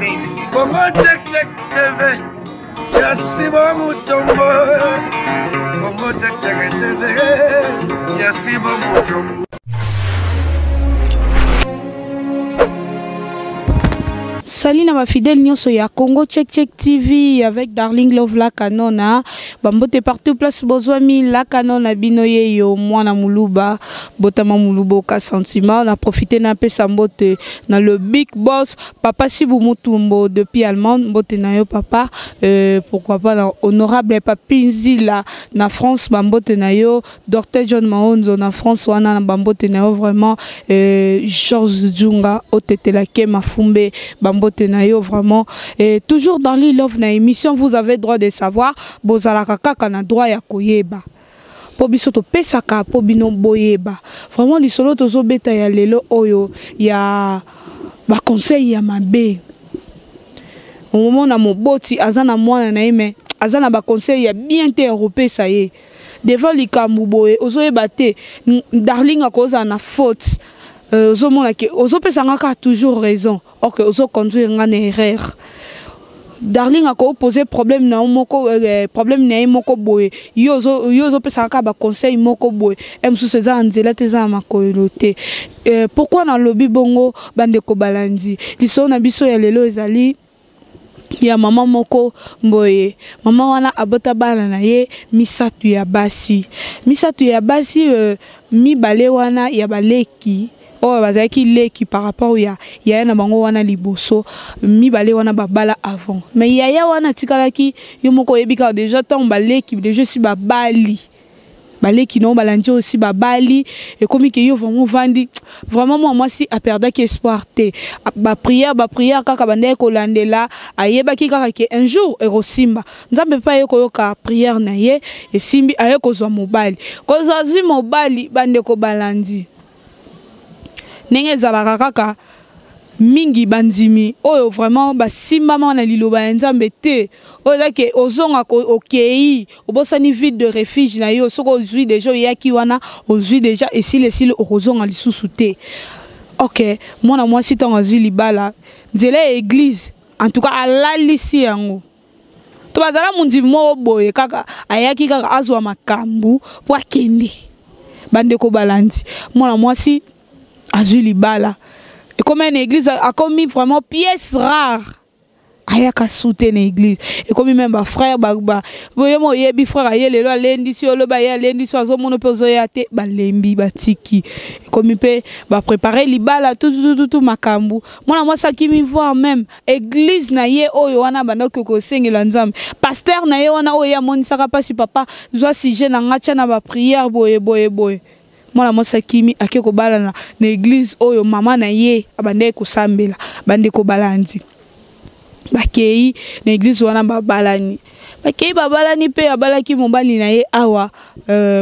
Congo check check TV. Yasiba Mutombo. Congo check check TV. Yasiba Mutombo. Salut na ma fidèle nyonso ya Congo Check Check TV avec Darling Love la kanona bambote partout place bozwami la kanona binoye yo mwana muluba botama mulubo ka sentiment on a profité na pesa mbote na le big boss papa Sibu Mutumbo depuis Allemagne mbote na yo papa pourquoi pas na honorable Papinzi la na France bambote na yo Dr John Mahonzo na France wana na bambote na yo vraiment Georges Djunga otetela ke mafumbe bambote Tenayo vraiment et toujours dans les love na émission vous avez droit de savoir bozala kaka na droit ya koyeba po biso to pesaka po bino boyeba vraiment lisolo tozo beta ya lelo oyo ya ba conseil ya mabe au moment na moboti azana mwana na ime azana ba conseil ya bien te européen ça y est devant likambu boye ozoyeba te darling akoza na faute Ozo pesanga toujours raison. Ok, ozo conduire une erreur. Darling a posé problème na moko problème na moko boy. Yo pesanga ba conseil moko boy. Emsu seza anzela teza makolote. Pourquoi na lobby bongo bande ko balandi. Liso na biso ya lelo ezali ya mama moko mboye mama wana abota bana na ye misatu ya basi mi bale wana ya baleki oh bazaki leki par rapport ya na bango wana liboso mi bale wana babala avant mais ya wana tikalaki yo moko yebika déjà tant baleki déjà si babali baleki non balandi aussi babali et comme que yo vraiment vandi vraiment moi si a perdaki espoir te ba prière kaka bande ko landela ayeba ki kaka ke un jour erosimba nzambe pa yo koyoka prière na ye et simbi ayeko zo mobali ko zazi mobali bande ko balandi nenge zalaka kaka mingi bandimi oyo vraiment basimba na liloba nzambe te oyo ke ozonga ko okei obosani vide de refuge na yo soko ozui déjà yaki wana ozui déjà et si le ozonga lisusu te OK mwana mwasi tango azui libala nzela église en tout cas alalisi yango to bazala mundi mo boye kaka ayaki kaka azwa makambu po akende bande ko balandi mwana mwasi azui libala et comme une église a commis vraiment pièce rare ayaka soutenir l'église et comme même ba frère ba boyemo yebi frère ayele lo lendi si lo ba ya lendi so azo mono pezo ya te ba lembi ba tiki comme pe ba préparer libala tout makambu moi ça qui me voir même église na ye oyo wana banda ko sengela nzambe pasteur na ye wana oyo ya monisaka pasi papa zo si je na ngacha na ba prière boye Mwana mosa kimi ake ko bala na église oyo mama na ye abande ko sambela bande ko balandi bakei na église wana babalani pe abalaki mobali na ye awa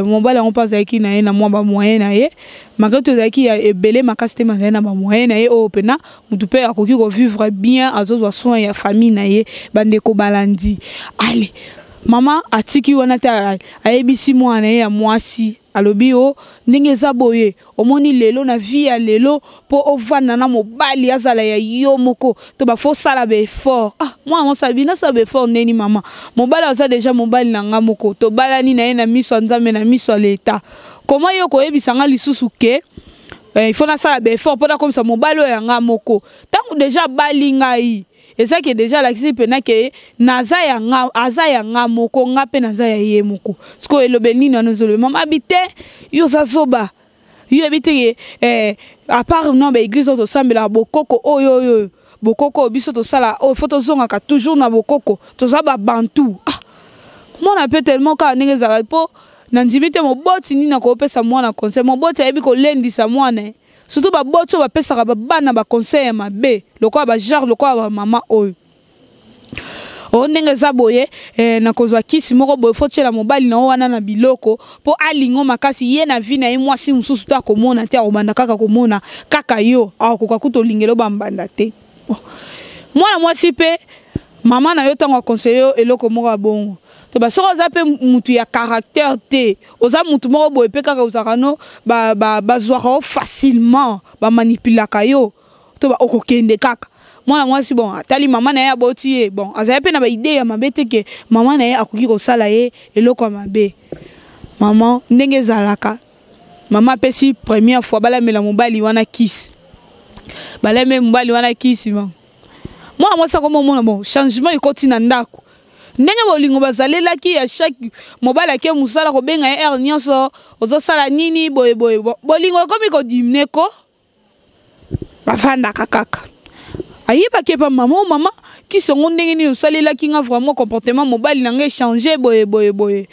mobali on passe aki na ye na mwa ba moyen na ye magato zaki ya ebele makasite na ba moyen na ye o pena mutu pe akoki ko vivre bien azozwa soin ya famille na ye bande ko balandi allez mama atiki wana ta ayebisi mwana ye ya mwasi alobi o ndenge zaboye omoni lelo na vie ya lelo po ovana na mobali azala ya yo moko to ba fo sala be effort moi on sabina sa be effort neni mama mobali aza déjà mobali na nga moko to balani na ye na miso nzambe na miso l'état comment yo ko yebisanga lisusu ke il faut na sala be effort po da comme ça mobali ya nga moko tangu déjà bali ngai et ça qui est déjà l'axi pena que naza ya nga moko nga pe naza ya ye moko sko elobeli na nozolo mama habite yo zazoba yo habite à part non ba église to sambela bokoko oyo bokoko biso to sala o photo zonga ka toujours na bokoko to za ba bantu moi on appelle tellement ka ndenge za po na nzimite mo boti ni na ko pesa mwana conseil mo boti ebi ko lendisa mwana surtout ba botso ba pesa ba bana ba conseil mabe lokwa ba genre lokwa ba mama oyo o ndenge za boye na kozwa kisi moko boye faut tshela mobali na wana na biloko po alingo makasi ye na vie na ye mwasi mususu ta komona te akobanda kaka komona kaka yo akoka kuto lingelo bambanda te mwana mwasi pe mama na yo tango conseiller eloko moko bongo to ba soko za pe mutu ya caractère te oza mutu moko boye pe kaka uzakano ba zwaka facilement ba manipulaka yo to ba okokende kaka mwana mwasi bon atali mama na ye aboti ye bon azali pe na ba idée ya mabe te ke mama na ye akoki kosala ye eloko ya mabe. Maman ndenge ezalaka mama pesi première fois balamela mobali wana kisi balame mobali wana kisi bon mwana mwasi akomona bon changement ekoti na ndako ndenge bolingo bazalelaki ya chaque mobali ake musala kobenga ye heure nyonso ozosala nini boye bolingo ekomi kodimine ko bafandaka kaka ayebaki epa mama kisongo ndenge nini osalelaki nga vraiment comportement mobali na nga échanger boye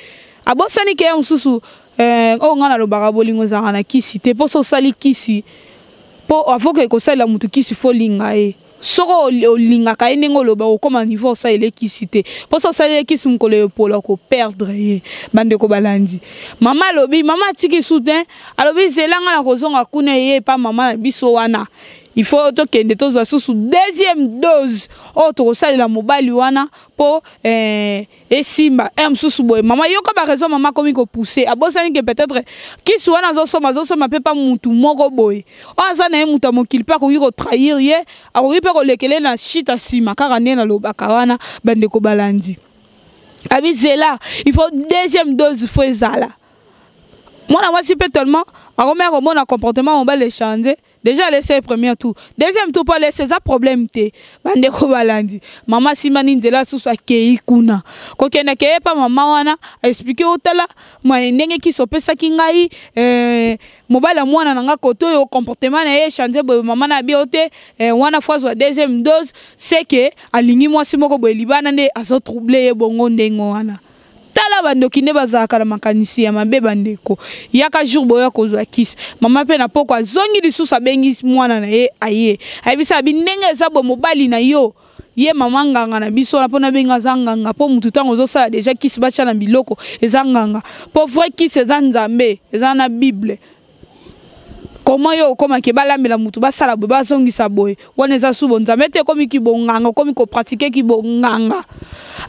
abosani ke ya mosusu oyo nga nalobaka bolingo ezalaka na kisi te mpo so osali kisi mpo afoka ekosalela motu kisi fo linga ye soko olingaka ye ndenge oloba okoma niveau osalele kisi te mpo so osalele kisi mokolo epola koperdre ye bandeko balandi. Mama alobi mama atiki soutien alobi zelanga na kozonga kuna ye epa mama na biso wana il faut tokende tozwa susu deuxième dose oyo tokosalela mobali wana mpo esimba mosusu boye mama yoka baraison mama komi kopousse abosani ke peut-être kisi wana azosoma mpe pa mutu moko boye oyo aza na ye mutu ya mokili mpe akoki kotrahir ye akoki mpe kolekele na shit asima kaka nde nalobaka wana bandeko balandi abizela il faut deuxième dose fo ezala mwana mwasi mpe tellement akomea komona comportement mobali échanger déjà laissé premier tour deuxième tour pas laisser ça problème te bandeko balandi mama simani nzela susu akei kuna kokenda keye pa mama wana expliquer otala moi ndenge kisopesaki ngai mobala mwana nanga koto yo comportement na ye changer boye mama na biote wana fois wa deuxième dose c'est que alingi mwasi moko boye libana nde azo troubler ye bongo ndengo wana tala bandoki nde bazalaka na makanisi ya mabe bandeko yaka jour boya kozwa kisi mama pe na poko azongi lisusu abengi mwana na ye aye ayebisa abi ndenge eza bo mobali na yo ye mama nganga na biso na pona benga za nganga po mutu tango ozosala deja kisi bacha na biloko eza nganga po vrai kisi eza nzambe eza na bible comment yo koma ke balambela mutu basala boye bazongisa boye wana eza subo nzambe te komi kibonganga komi ko pratiquer kibonganga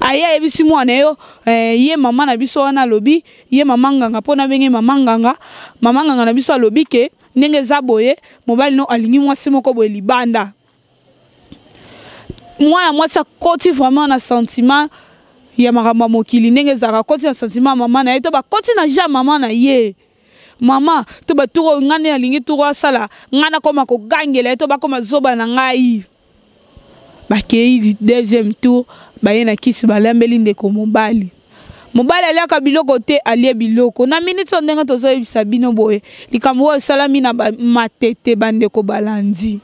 aya ebisi mwana yo ye mama na biso wana lobi ye mama nganga pona benge mama nganga na biso alobi ke ndenge za boye mobali no alingi mwasi moko boye libanda mwana mwasi akoti vraiment na sentiment ya makambo mokili ndenge zaka koti na sentiment mama na ye to bakoti na ja mama na ye mama to baturo ngane alingi turo asala ngana koma ko gangela to bakoma zoba na ngai bakei deuxième tour baye na kisi balambeli ndeko mobali aliaka biloko te alie biloko na minute so ndenge tozoyebisa bino boye likambo oyo esalami na matete bandeko balandi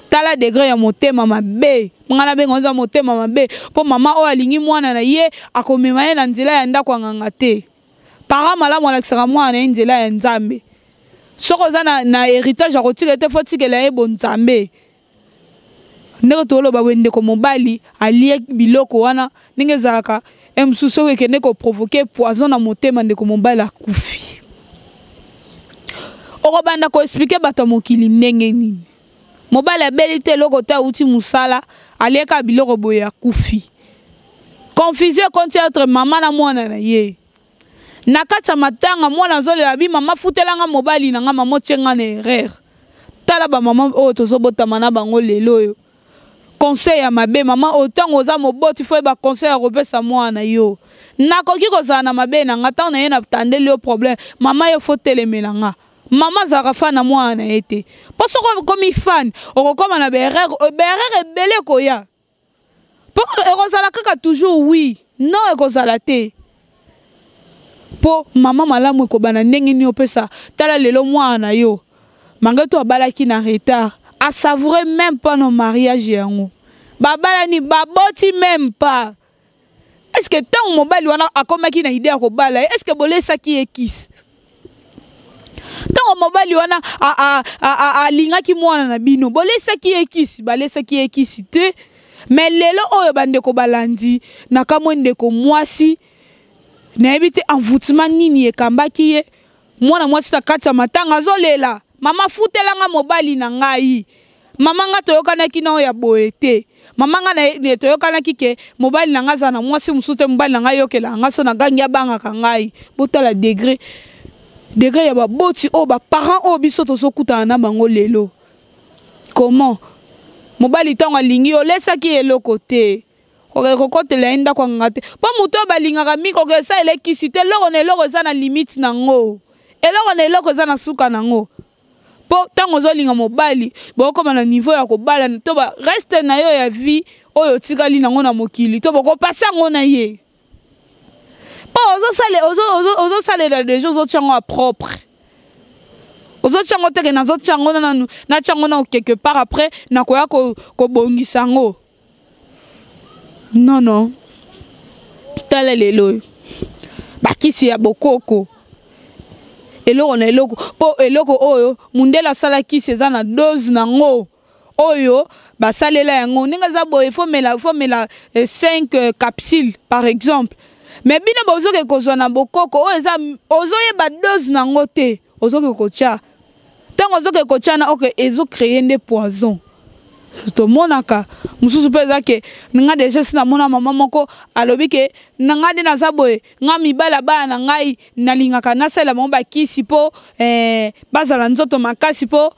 tala degré ya motema mabe ngana bengo nza motema mabe po mama oyo alingi mwana na ye akomema ye na nzela ya ndako nganga te para malamu alakisaka mwana ye nzela ya nzambe soko oza na héritage akotika te fo tikela ye bonzambe ndeko toloba we ndeko mobali alie biloko wana ndenge ezalaka mosusu oyo ekende koprovoke poison na motema ndeko mobali akufi okobanda koexplike bato mokili ndenge nini mobali abeli te eloko te auti mosala alieka biloko boye akufi confusion konti entre mama na mwana na ye na kati ya matanga mwana azolela bi mama futelanga mobali na nga mama otienga na erreur tala bamama oyo tozobotama na bango lelo oyo conseil ya mabe mama otango oza moboti fo ba conseil ya kopesa mwana yo nakoki kozala na mabe na nga ntango na ye na tandeli yo problème mama yo fo telemela nga mama azalaka fan na mwana na ye te mpo soko komi fan okokoma na berere ebele koya mpo ekozala kaka toujours oui non ekozala te mpo mama malamu ekobana ndenge nini opesa tala lelo mwana yo mangeto abalaki na retard à savourer même pas nos mariages yango babalani baboti même pas est-ce que tant mobali wana akomaki na idée ya kobala est-ce que bolesaki ekisi tant mobali wana alingaki mwana na bino bolesaki ekisi balesaki ekisi te mais lelo oyo bandeko balandi nakamwe ndeko mwasi nayebi te envoûtement nini ekambaki ye mwana mwasi na kati ya matanga azolela mama futelanga mobali na ngai mama nga toyokanaki na oya boye te mama nga na toyokanaki ke mobali na nga za na mwasi musu te mobali na ngai yokela nga so na gangi abangaka ngai botala degré ya baboti o ba parents o biso tozokutana na bango lelo comment mobali ntango alingi olesaki eloko te okokotela enda kwa ngate po moto balingaka mikoko esa elekisi te eloko na eloko eza na limite nango eloko na eloko eza na suka nango po ntango ozolinga mobali bokoma na niveau ya kobala to ba reste na yo ya vie oyo tikali nango na mokili to bokopasa yango na ye po ozosalela deja ozotiango a propre ozotiango teke nazotiango natiango na quelque part après nakoya kobongisa yango non tala lelo bakisi ya bokoko eloko na eloko po eloko oyo mundela sala kisi eza na dose nango oyo basalela yango ndenge eza boye faut mela 5 capsules par exemple mais bino bozoke kozwa na bokoko oyo eza ozoyeba dose nango te ozoke kotia ntango ozoke kotia na oke ezo créer nde poison tomonaka mususu mpe eza ke nga deja si namona mama moko alobi ke nga nde naza boye nga mibala bana na ngai nalingaka nasalela bango bakisi mpo bazala nzoto makasi mpo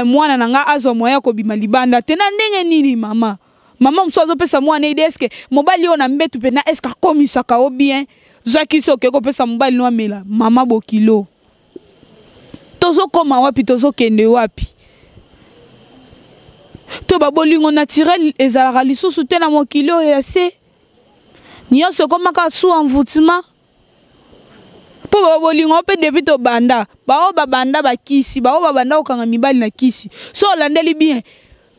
mwana na nga azwa moya kobima libanda te na ndenge nini mama mosusu azopesa mwana ide eske mobali oyo na mbetu mpena eske akomisaka o bien zwa kisi oke kopesa mobali no amela mama bokilo tozokoma wapi tozokende wapi to babolingo naturel ezalaka lisusu te na mokili oyo ya se nyonso ekomaka su envoûtement mpo babolingo mpe depuis tobanda bao babanda bakisi bao babanda kokanga mibali na kisi so olandeli bien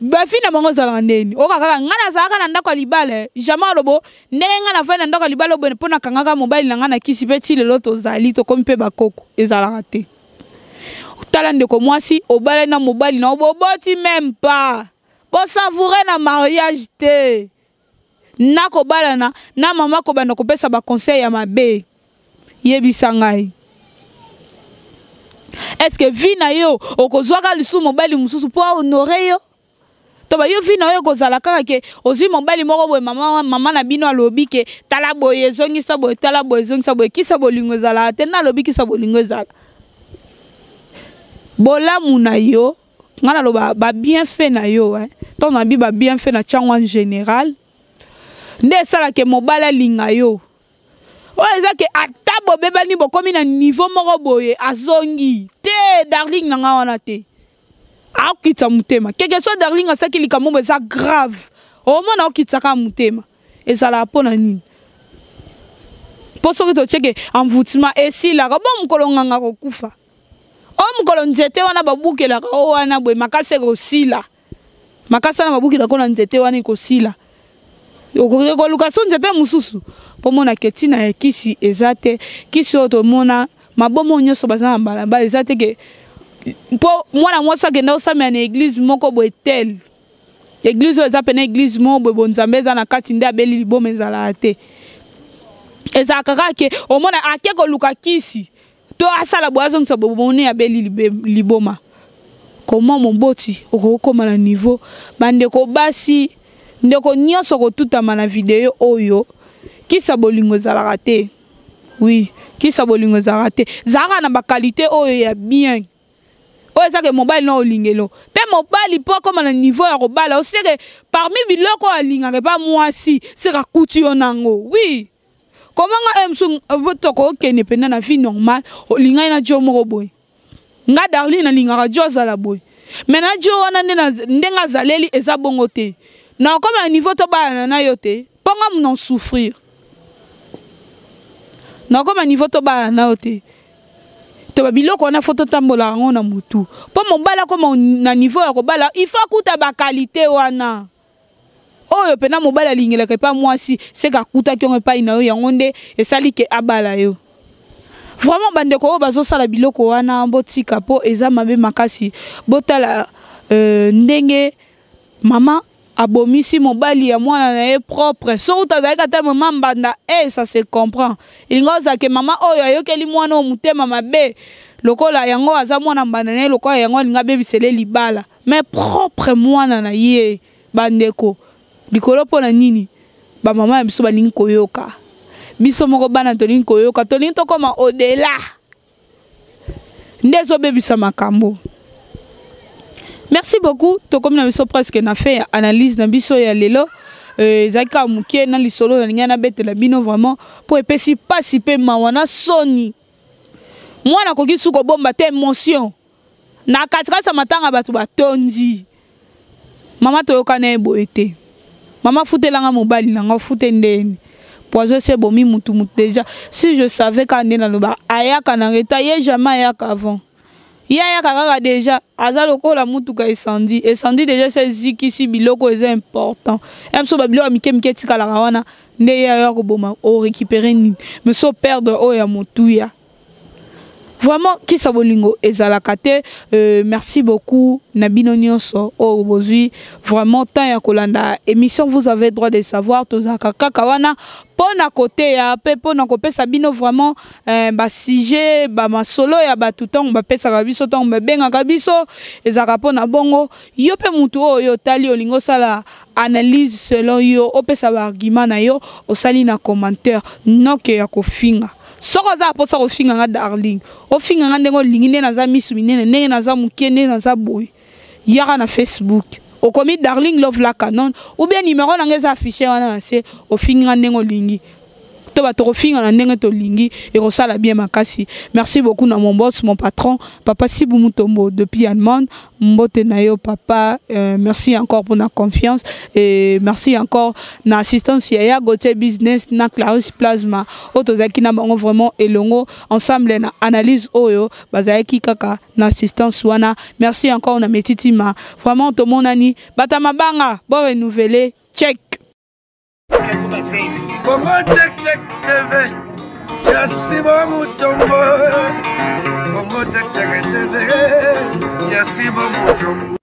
bafi na bango ezalaka ndeni okakaka nga nazalaka na ndako ya libala jamai alobo ndenge nga nafai na ndako ya libala obwene mpo nakangaka mobali na nga na kisi mpe ti lelo tozali tokomi mpe bakoko ezalaka te tala ndeko mwasi obale na mobali na oboboti même pas bosavoure na mariage te nakobalana na mama kobanda kopesa baconseil ya mabe yebisa ngai eske vi na yo okozwaka lisusu mobali mosusu mpo ahonore yo to bayo vi na yo kozala kaka ke ozwi mobali moko boye mama na bino alobi ke tala boye ezongisa boye tala boye ezongisa boye kisa bolingo ezala te nalobi kisa bolingo ezala bolamu na yo nga naloba ba bien fait na yo to na bi ba bien fait na tiango en général nde esalaka mobali alinga yo oyo eza ke ata bobebani bokomi na niveau moko boye azongi te darling na nga wana te akokitisa motema keke so darling asaki likambo eza grave omona okitsaka motema ezalaka mpo na nini mpo soki totieke envoûtement esilaka bo mokolo nganga kokufa o mokolo nzete wana babukelaka o wana boye makasi ekosila makasi wana babukelaka na nzete wana ekosila okoki koluka so nzete mosusu mpo mona ke ntina ya kisi eza te kisi oyo tomona mabomo nyonso baza na balabala eza te ke mpo mwana mwasi akenda osamela na eglize moko boye tel eglize oyo eza pena eglize moko boye bonzambe eza na kati nde abeli liboma ezalaka te ezalaka kaka ke omona ake koluka kisi to asala boye azongisa bomoni abeli liboma koma moboti okokoma na niveau bandeko basi ndeko nyonso kotutama na video oyo kisa bolingo ezalaka te oui kisa bolingo ezalaka te zalaka na bakalite oyo ya bien oyo ezake mobali na olingelo mpe mobali mpo akoma na niveau ya kobala oseke parmi biloko oyo alingaka epa mwasi seka kuti yo nango oui komanga emsu toko okende mpena na vie normale olingai na jo moko boye nga darling nalingaka jo azala boye me na jo wana ndenge azaleli eza bongo te na okoma na niveau tobalana na yo te mpo nga muna souffrir na okoma niveau tobalana na yo te to babiloko wana fo totambola yango na motu mpo mobala akoma na niveau ya kobala ifo akuta bakalite wana oyo pena mobali alingelaka epa mwasi seka akutaki yango epai na yo yango nde esali ke abala yo vraiment bandeko oyo bazosala biloko wana botika mpo eza mabe makasi botala ndenge mama abomisi mobali ya mwana na ye propre soki utazalaki ata mama mbanda ça se comprend ilinga ozalake mama oyo ayokeli mwana oyo motema mabe lokola yango aza mwana mbanda na ye lokola yango alinga abebisele libala mais propre mwana na ye bandeko likolo mpo na nini bamama ya biso balingi koyoka biso moko bana tolingi koyoka tolingi tokoma odela nde ezobebisa makambo Merci beaucoup. To comme na biso presque na fait analyse na biso ya lelo. Zaka mukie na lisolo na ngana bete la bino vraiment pour epesi pasi pe mawana soni. Moi na koki suko bomba te émotion. Na katikasa matanga batu batondi. Mama to yokana eboete. Mama futelanga mobali nanga fute ndeni. Poison c'est bomi mutu déjà. Si je savais quand on est dans le bar, ayaka na retaillé jamais ayaka avant. Yaya kaka déjà azaloko la mutu ka incendie déjà c'est ziki si biloko est important même so babilo amike mike tika la wana nde ya ko boma o récupérer ni mais so perdre o ya mutu ya vraiment qui sa bolingo ezalaka te. Merci beaucoup Nabino Nyonso o bozui vraiment tant ya kolanda émission vous avez droit de savoir tozaka kaka wana pona côté ya pe pona kopesa bino vraiment ba sujet ba masolo ya ba tutango ba pesa ka biso tango benga ka biso ezaka pona bongo yo pe mutu oyo tali olingo sala analyse selon yo opesa ba argument na yo osali na commentaire noke ya kofinga soko za posa kofinga nga darling ofinga nga ndengo lingine na za misu minene ndenge na za mukene na za boy yaka na Facebook okomi darling love la canon ou bien numéro na ngeza affiché wana c'est ofinga ndengo lingi to ba to finga na ndenge to lingi et kosala bien makasi. Merci beaucoup na mon boss mon patron papa Sibou Mutombo depuis Allemagne mbote na yo papa. Merci encore pour la confiance et merci encore na assistance ya Gauthier business na Clarisse Plasma otozaki na bango vraiment elongo ensemble na analyse oyo bazaki kaka na assistance wana. Merci encore na Metitima vraiment to monani batama banga bo renouveler check. Comment check TV Yasibo Mutombo Comment check TV Yasibo Mutombo